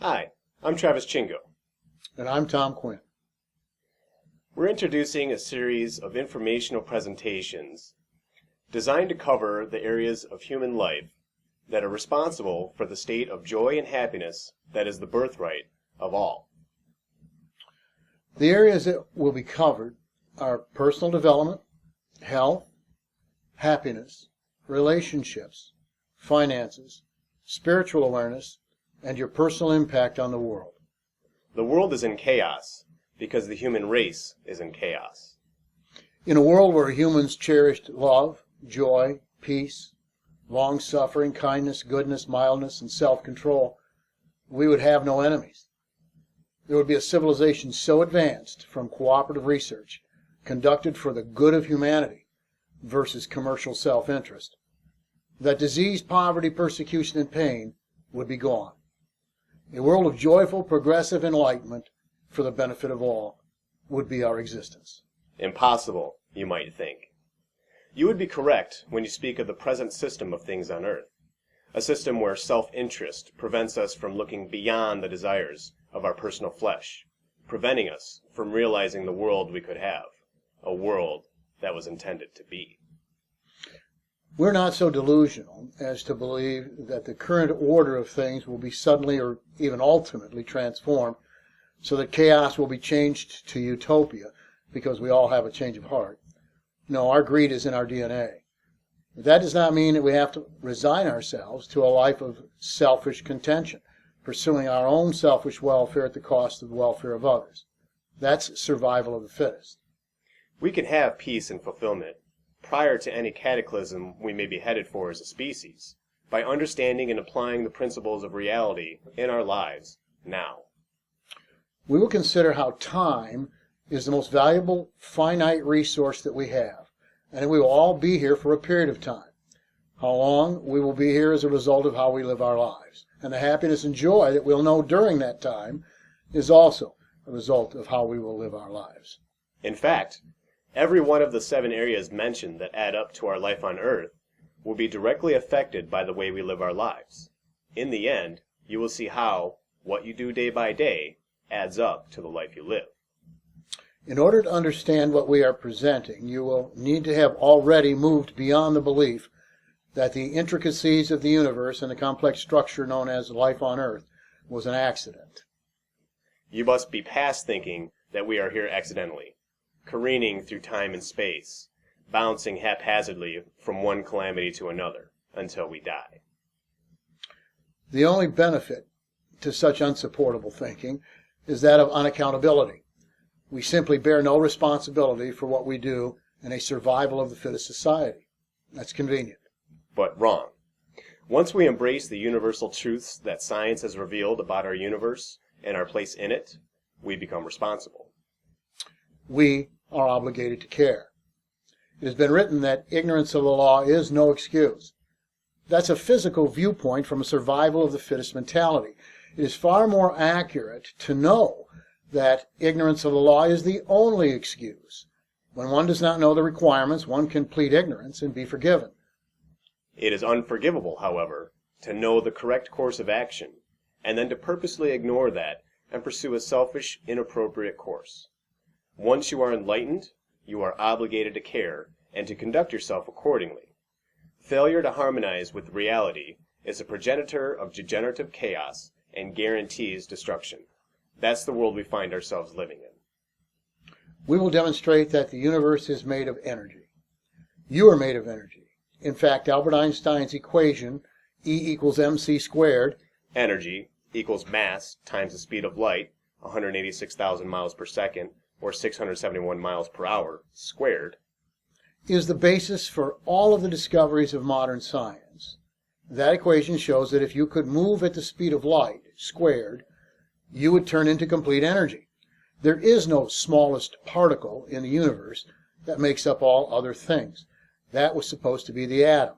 Hi, I'm Travis Chingo. And I'm Tom Quinn. We're introducing a series of informational presentations designed to cover the areas of human life that are responsible for the state of joy and happiness that is the birthright of all. The areas that will be covered are personal development, health, happiness, relationships, finances, spiritual awareness, and your personal impact on the world. The world is in chaos because the human race is in chaos. In a world where humans cherished love, joy, peace, long-suffering, kindness, goodness, mildness, and self-control, we would have no enemies. There would be a civilization so advanced from cooperative research conducted for the good of humanity versus commercial self-interest that disease, poverty, persecution, and pain would be gone. A world of joyful, progressive enlightenment for the benefit of all would be our existence. Impossible, you might think. You would be correct when you speak of the present system of things on earth, a system where self-interest prevents us from looking beyond the desires of our personal flesh, preventing us from realizing the world we could have, a world that was intended to be. We're not so delusional as to believe that the current order of things will be suddenly or even ultimately transformed so that chaos will be changed to utopia because we all have a change of heart. No, our greed is in our DNA. But that does not mean that we have to resign ourselves to a life of selfish contention, pursuing our own selfish welfare at the cost of the welfare of others. That's survival of the fittest. We can have peace and fulfillment prior to any cataclysm we may be headed for as a species, by understanding and applying the principles of reality in our lives now. We will consider how time is the most valuable finite resource that we have, and we will all be here for a period of time. How long we will be here is a result of how we live our lives, and the happiness and joy that we'll know during that time is also a result of how we will live our lives. In fact, every one of the 7 areas mentioned that add up to our life on earth will be directly affected by the way we live our lives. In the end, you will see how what you do day by day adds up to the life you live. In order to understand what we are presenting, you will need to have already moved beyond the belief that the intricacies of the universe and the complex structure known as life on earth was an accident. You must be past thinking that we are here accidentally, careening through time and space, bouncing haphazardly from one calamity to another until we die. The only benefit to such unsupportable thinking is that of unaccountability. We simply bear no responsibility for what we do in a survival of the fittest society. That's convenient. But wrong. Once we embrace the universal truths that science has revealed about our universe and our place in it, we become responsible. We are obligated to care. It has been written that ignorance of the law is no excuse. That's a physical viewpoint from a survival of the fittest mentality. It is far more accurate to know that ignorance of the law is the only excuse. When one does not know the requirements, one can plead ignorance and be forgiven. It is unforgivable, however, to know the correct course of action, and then to purposely ignore that and pursue a selfish, inappropriate course. Once you are enlightened, you are obligated to care and to conduct yourself accordingly. Failure to harmonize with reality is a progenitor of degenerative chaos and guarantees destruction. That's the world we find ourselves living in. We will demonstrate that the universe is made of energy. You are made of energy. In fact, Albert Einstein's equation, E=mc², energy equals mass times the speed of light, 186,000 miles per second, or 671 miles per hour, squared, is the basis for all of the discoveries of modern science. That equation shows that if you could move at the speed of light, squared, you would turn into complete energy. There is no smallest particle in the universe that makes up all other things. That was supposed to be the atom.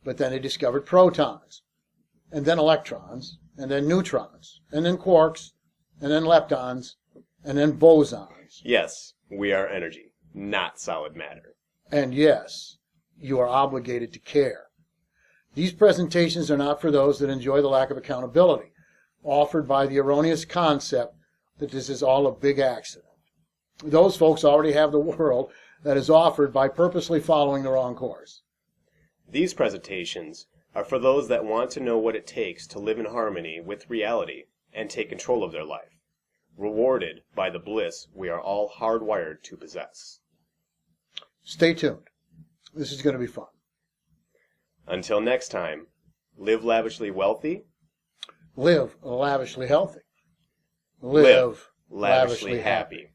But then they discovered protons, and then electrons, and then neutrons, and then quarks, and then leptons, and then bosons. Yes, we are energy, not solid matter. And yes, you are obligated to care. These presentations are not for those that enjoy the lack of accountability. offered by the erroneous concept that this is all a big accident. Those folks already have the world that is offered by purposely following the wrong course. These presentations are for those that want to know what it takes to live in harmony with reality and take control of their life, rewarded by the bliss we are all hardwired to possess. Stay tuned. This is going to be fun. Until next time, live lavishly wealthy, Live lavishly healthy. live lavishly happy.